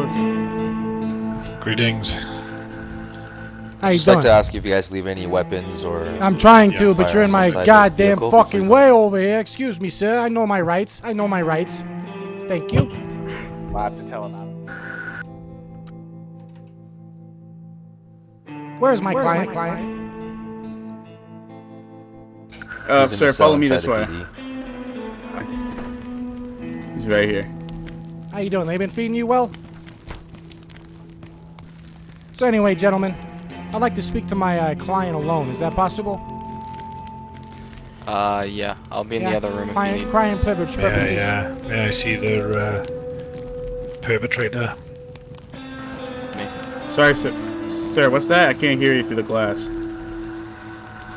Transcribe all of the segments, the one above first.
fellas. Greetings. How you I'd just doing? like to ask you if you guys leave any weapons or... I'm trying to, but you're in my firearms inside the goddamn vehicle fucking before way over here. Excuse me, sir. I know my rights. I know my rights. Thank you. I'll have to tell him. Where's my client? He's in Sir, the cell follow me inside this the way. PD. He's right here. How you doing? They been feeding you well? So anyway, gentlemen, I'd like to speak to my client alone. Is that possible? Yeah. I'll be in the other room if you need. Client privilege purposes. May I see the perpetrator? Sorry, sir. Sir, what's that? I can't hear you through the glass.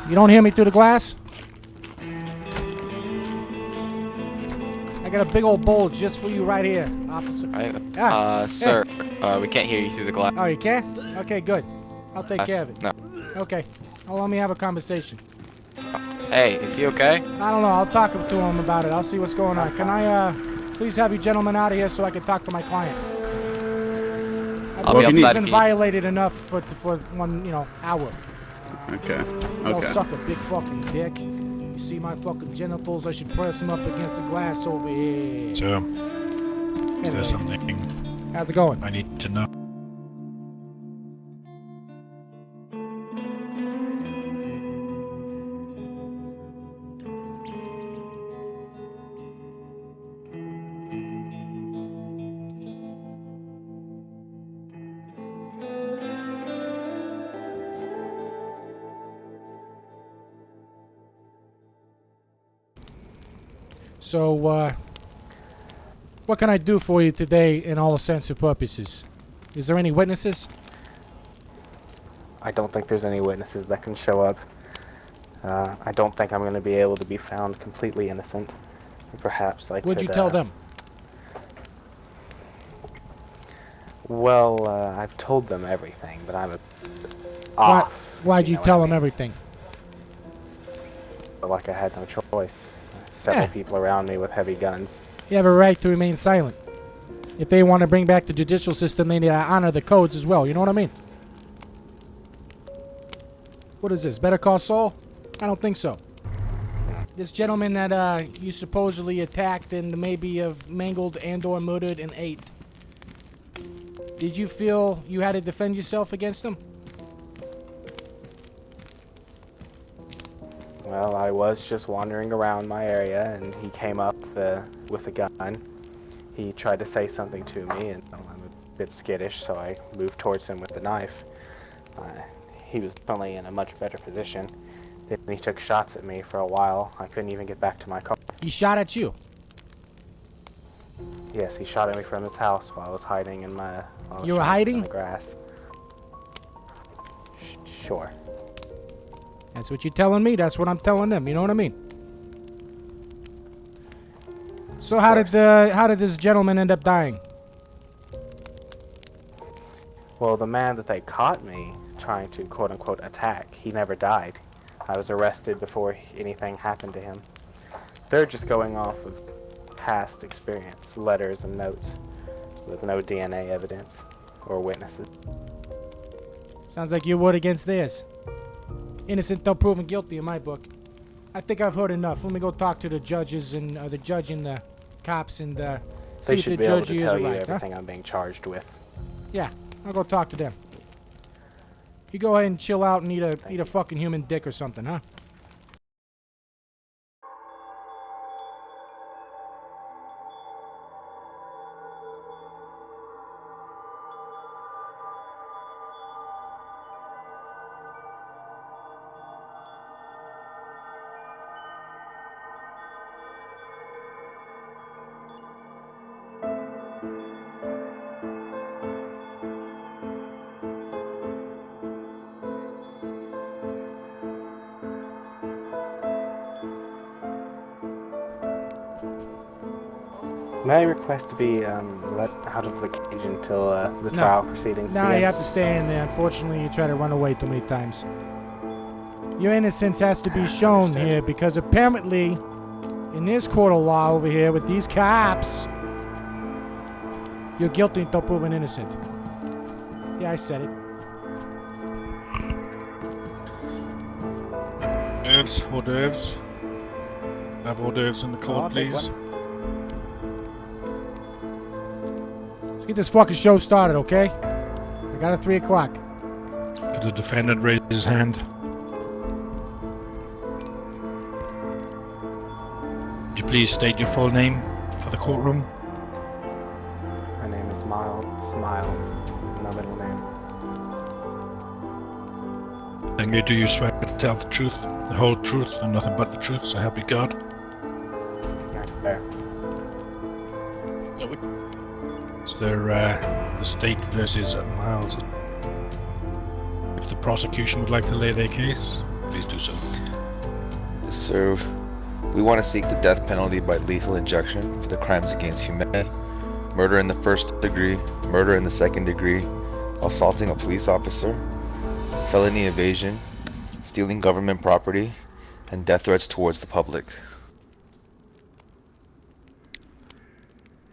You don't hear me through the glass? I got a big old bowl just for you right here, officer. Sir, we can't hear you through the glass. Oh, you can't? Okay, good. I'll take care of it. No. Okay. I'll let me have a conversation. Hey, is he okay? I don't know. I'll talk to him about it. I'll see what's going on. Can I, please have you gentlemen out of here so I can talk to my client? I'll be He's outside been if you need. violated enough for 1, hour. Okay. I'll Okay. suck a big fucking dick. You see my fucking genitals? I should press them up against the glass over here. So, is Anyway, there something how's it going? I need to know? So, what can I do for you today in all sense of purposes? Is there any witnesses? I don't think there's any witnesses that can show up. I don't think I'm going to be able to be found completely innocent. Perhaps I could... What'd you tell them? Well, I've told them everything, but I'm off. Why'd you know what tell I them mean? everything? Felt like I had no choice. Several Yeah. people around me with heavy guns. You have a right to remain silent. If they want to bring back the judicial system, they need to honor the codes as well. You know what I mean? What is this? Better Call Saul? I don't think so. This gentleman that you supposedly attacked and maybe have mangled and/or murdered and ate. Did you feel you had to defend yourself against him? Well, I was just wandering around my area, and he came up with a gun. He tried to say something to me, and I'm a bit skittish, so I moved towards him with the knife. He was only in a much better position. Then he took shots at me for a while. I couldn't even get back to my car. He shot at you. Yes, he shot at me from his house while I was hiding in my... You were hiding? in the grass. Sure. That's what you're telling me. That's what I'm telling them. You know what I mean? So how did this gentleman end up dying? Well, the man that they caught me trying to quote-unquote attack, he never died. I was arrested before anything happened to him. They're just going off of past experience, letters and notes, with no DNA evidence or witnesses. Sounds like your word against theirs. Innocent till proven guilty in my book. I think I've heard enough. Let me go talk to the judges and the judge and the cops and see They if the should be able judge to is tell you right. Huh? everything I'm being charged with. Yeah, I'll go talk to them. You go ahead and chill out and eat a fucking human dick or something, huh? May I request to be let out of the cage until the trial proceedings No, begin? you have to stay in there. Unfortunately, you try to run away too many times. Your innocence has to be shown here because apparently, in this court of law over here with these cops, You're guilty until proven innocent. Yeah, I said it. Hors d'oeuvres. Have hors d'oeuvres in the court, I'll take please. Let's get this fucking show started, okay? I got it 3 o'clock. Could the defendant raise his hand? Would you please state your full name for the courtroom? My name is Smiles. No middle name. Thank you. Do you swear to tell the truth, the whole truth, and nothing but the truth, so help you God? There. Is there the state versus Miles? If the prosecution would like to lay their case, please do so. Sir, we want to seek the death penalty by lethal injection for the crimes against humanity, murder in the first degree, murder in the second degree, assaulting a police officer, felony evasion, stealing government property, and death threats towards the public.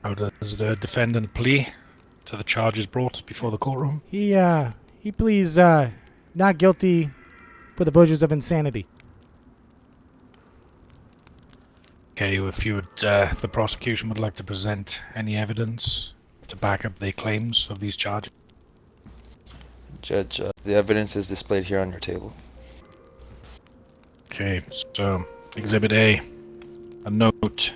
How does the defendant plea to the charges brought before the courtroom? He pleads not guilty for the versions of insanity. Okay, if you would, the prosecution would like to present any evidence to back up their claims of these charges. Judge, the evidence is displayed here on your table. Okay, so Exhibit A, a note.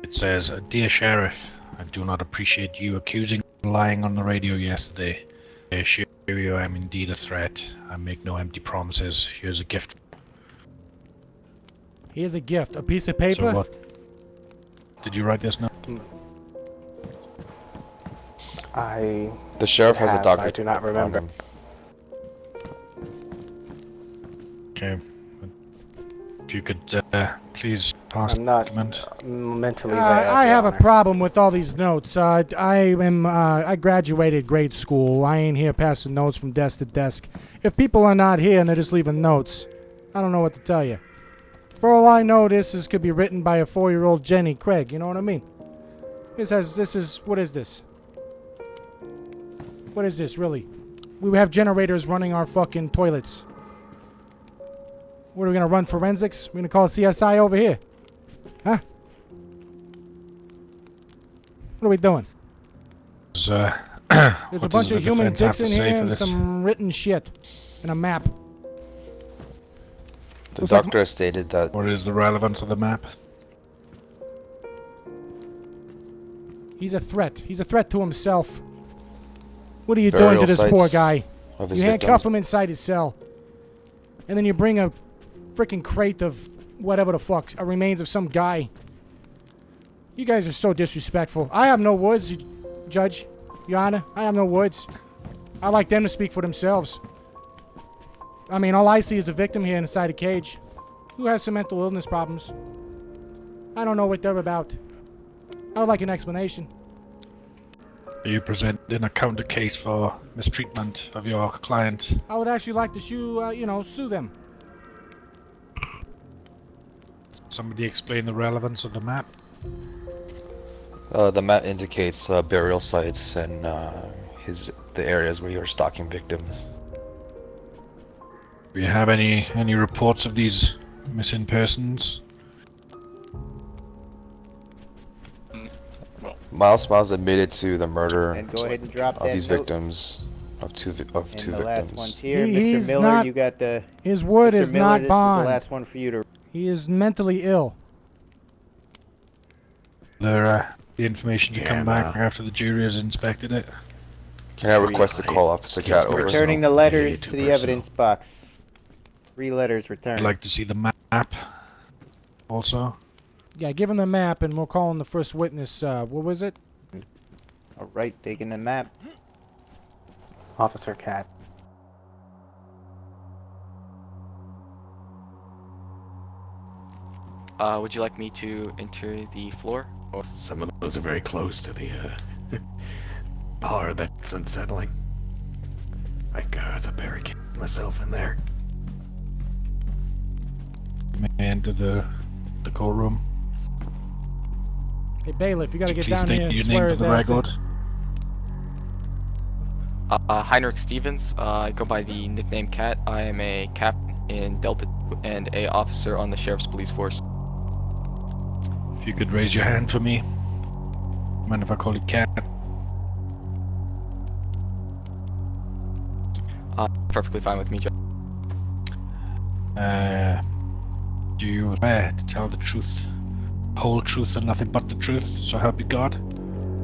It says, "Dear Sheriff, I do not appreciate you accusing me of lying on the radio yesterday. I assure you I am indeed a threat. I make no empty promises. Here's a gift." Here's a gift. A piece of paper? So what? Did you write this note? The sheriff has a doctor. I do not remember. Okay. If you could, please pass I'm the not document. mentally there. I Your have a Honor. problem with all these notes. I graduated grade school. I ain't here passing notes from desk to desk. If people are not here and they're just leaving notes, I don't know what to tell you. For all I know, this could be written by a 4-year-old Jenny Craig. You know what I mean? What is this? What is this, really? We have generators running our fucking toilets. What, are we gonna run forensics? We're gonna call CSI over here? Huh? What are we doing? There's There's a bunch of human dicks in here and some written shit. And a map. The Looks like doctor has stated that What is the relevance of the map? He's a threat. He's a threat to himself. What are you Burial doing to this poor sites guy? of his You handcuff victims. him inside his cell. And then you bring a freaking crate of whatever the fuck, remains of some guy. You guys are so disrespectful. I have no words, Judge, Your Honor. I have no words. I like them to speak for themselves. I mean, all I see is a victim here inside a cage who has some mental illness problems. I don't know what they're about. I would like an explanation. Are you presenting a counter case for mistreatment of your client? I would actually like to sue them. Somebody explain the relevance of the map? The map indicates burial sites and the areas where you're stalking victims. Do you have any reports of these missing persons? Miles admitted to the murder And go ahead and drop of that these note. victims, of two And victims. the last one's here, He's Mr. Miller. not- You got the. His word Mr. is Miller, not this is bond. the last one for you to. He is mentally ill. The information to come back after the jury has inspected it. Can I request to call Officer Cat over? Returning the letters to the evidence box. 3 letters returned. I'd like to see the map. Also, Yeah, give him the map and we'll call him the first witness. What was it? Alright, taking the map. Officer Cat. Would you like me to enter the floor? Or Some of those are very close to the bar. That's unsettling. Like, as a barricade myself in there. may I enter the courtroom? Hey, bailiff, you gotta get Please down state here and your swear name for his the ass in. record. Heinrich Stevens. I go by the nickname Cat. I am a captain in Delta 2 and a officer on the Sheriff's Police Force. If you could raise your hand for me. Mind if I call you Cat? Perfectly fine with me, Judge. Do you swear to tell the truth, the whole truth and nothing but the truth, so help you God?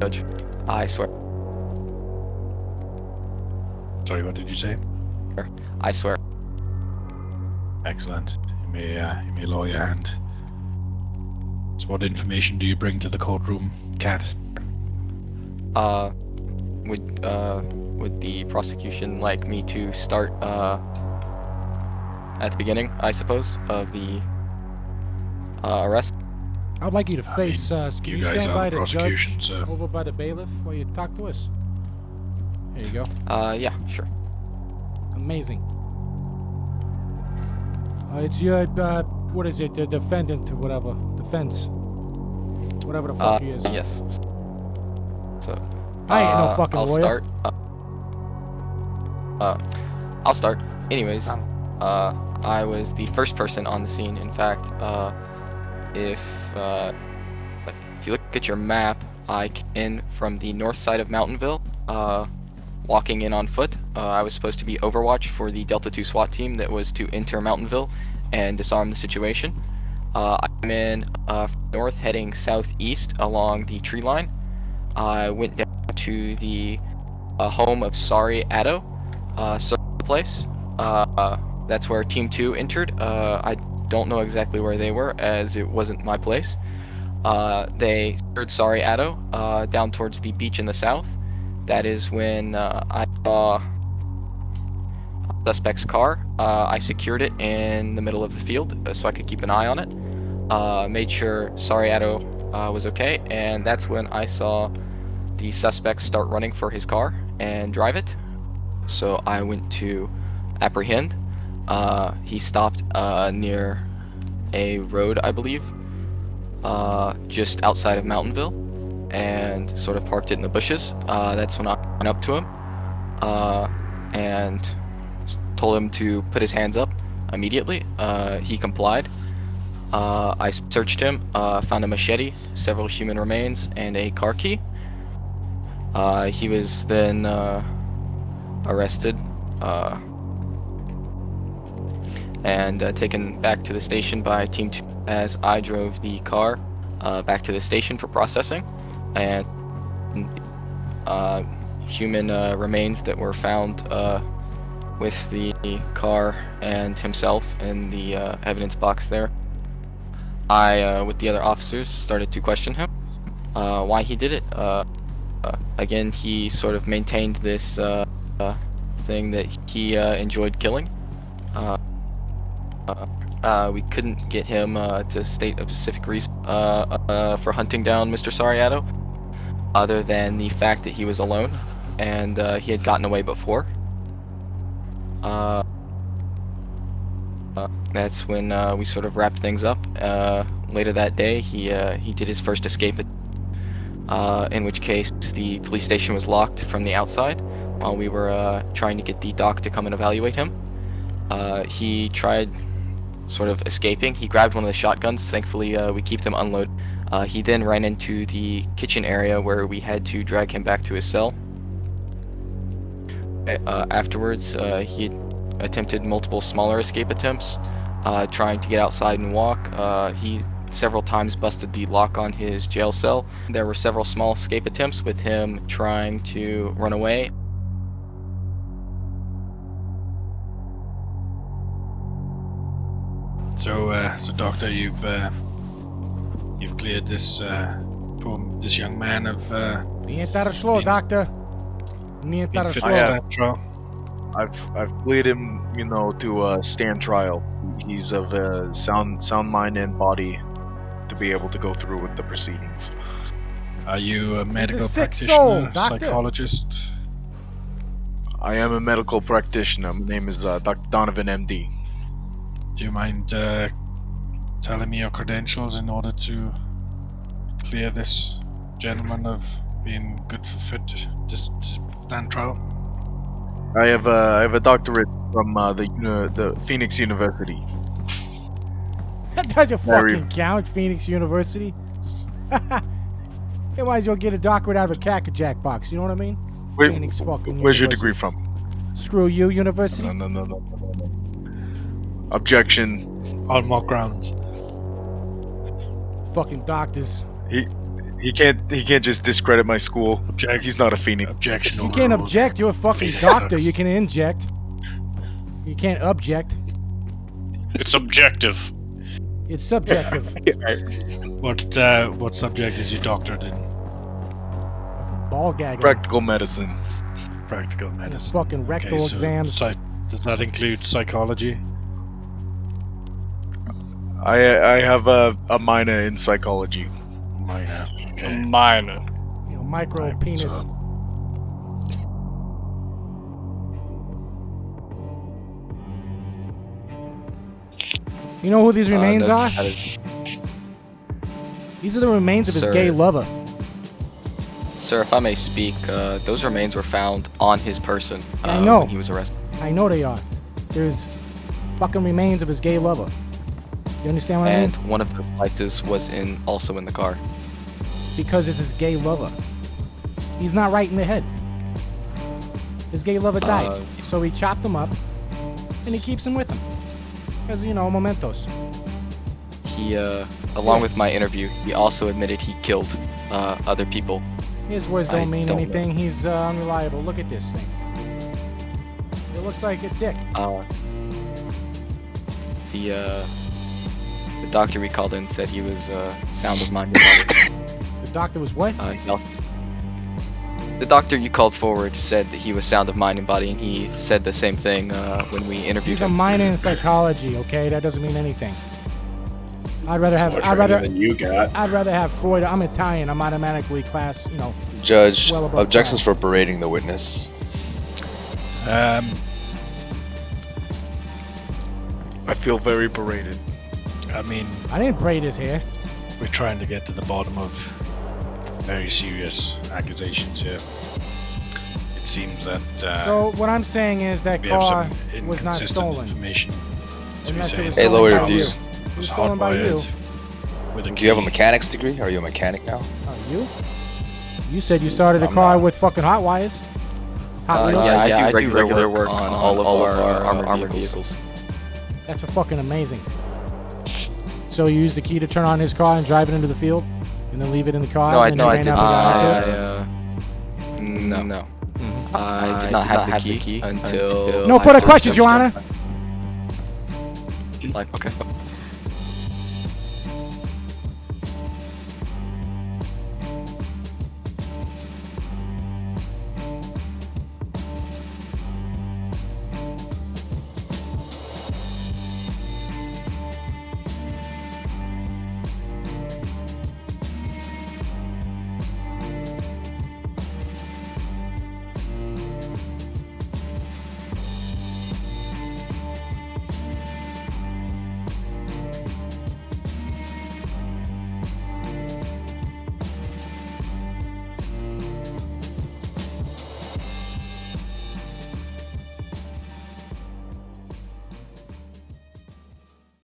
Judge, I swear. Sorry, what did you say? I swear. Excellent. You may lower your hand. So what information do you bring to the courtroom, Cat? Would the prosecution like me to start at the beginning, I suppose, of the arrest? I'd like you to face. Can you you guys stand are by the the judge prosecution, so- over by the bailiff while you talk to us? There you go. Yeah, sure. Amazing. It's your what is it? The defendant or whatever, defense, whatever the fuck he is. Yes. So. I ain't no fucking I'll lawyer. start. I'll start. Anyways, I was the first person on the scene. In fact, if you look at your map, I came in from the north side of Mountainville, walking in on foot. I was supposed to be Overwatch for the Delta 2 SWAT team that was to enter Mountainville and disarm the situation. I'm in north, heading southeast along the tree line. I went down to the home of Sorry Addo, place. That's where Team 2 entered. I don't know exactly where they were, as it wasn't my place. They heard Sorry Addo down towards the beach in the south. That is when I saw a suspect's car. I secured it in the middle of the field so I could keep an eye on it. Made sure Sorry Addo was okay, and that's when I saw the suspect start running for his car and drive it. So I went to apprehend. He stopped near a road, I believe, just outside of Mountainville, and sort of parked it in the bushes. That's when I went up to him and told him to put his hands up immediately. He complied. I searched him, found a machete, several human remains, and a car key. He was then arrested and taken back to the station by Team 2 as I drove the car back to the station for processing. And human remains that were found with the car and himself in the evidence box there. I, with the other officers, started to question him, why he did it. Again, he sort of maintained this thing that he enjoyed killing. We couldn't get him to state a specific reason for hunting down Mr. Sorry Addo, other than the fact that he was alone and he had gotten away before. That's when we sort of wrapped things up. Later that day, he did his first escape, in which case the police station was locked from the outside while we were trying to get the doc to come and evaluate him. He tried sort of escaping. He grabbed one of the shotguns. Thankfully, we keep them unloaded. He then ran into the kitchen area where we had to drag him back to his cell. Afterwards, he attempted multiple smaller escape attempts, trying to get outside and walk. He several times busted the lock on his jail cell. There were several small escape attempts with him trying to run away. So Doctor, you've cleared this this young man of Niet daar slow, doctor. Niet daar being fit slow. to stand trial. I've cleared him, you know, to stand trial. He's of sound mind and body to be able to go through with the proceedings. Are you a medical sick practitioner, soul, doctor. psychologist? I am a medical practitioner. My name is Dr. Donovan, MD. Do you mind telling me your credentials in order to clear this gentleman of being good for fit to stand trial? I have a doctorate from the Phoenix University. That doesn't Very- fucking count, Phoenix University. You might as well get a doctorate out of a Jack box, you know what I mean? Wait, Phoenix fucking where's your University. degree from? Screw you, University. No. Objection. On what grounds? Fucking doctors. He can't just discredit my school. Object. He's not a Phoenix. Objection. You can't object, you're a fucking Phoenix doctor. sucks. You can inject. You can't object. It's objective. It's subjective. What subject is your doctorate in? Ball gagging. Practical medicine. Practical medicine. Fucking rectal Okay, so exams. does that include psychology? I have a minor in psychology. Minor. Okay. Minor. You know, micro Right, penis. so- You know who these remains are? that is- These are the remains of his Sir. gay lover. Sir, if I may speak, those remains were found on his person I know. when he was arrested. I know they are. There's fucking remains of his gay lover. You understand what I And mean? one of the fighters was also in the car. Because it's his gay lover. He's not right in the head. His gay lover died. So he chopped them up and he keeps them with him. As, you know, mementos. He, along with my interview, he also admitted he killed other people. His words I don't mean don't know. anything. He's unreliable. Look at this thing. It looks like a dick. The doctor we called in said he was sound of mind and body. The doctor was what? The doctor you called forward said that he was sound of mind and body, and he said the same thing when we interviewed He's a him. minor in psychology, okay? That doesn't mean anything. I'd rather have More I'd rather training than you got. I'd rather have Freud. I'm Italian. I'm automatically class, you know. Judge, Well above objections par. for berating the witness. I feel very berated. I mean, I didn't braid his hair. we're trying to get to the bottom of very serious accusations here. It seems that So what I'm saying is that we have car some was not inconsistent stolen. information. So we Unless it say was Hey, stolen lawyer, by do you. you, It was was stolen by you. hardwired with a do you have a key. mechanic's degree? Are you a mechanic now? You? You said you started a I'm car not. with fucking hot wires. Hot wheels? Yeah, I do regular work on all of our armored vehicles. That's a fucking amazing. So you used the key to turn on his car and drive it into the field, and then leave it in the car. No, I and then you ran did out not. and got into it? No. I did not have the key until. No I further searched questions, Your everything. Honor. Like, okay.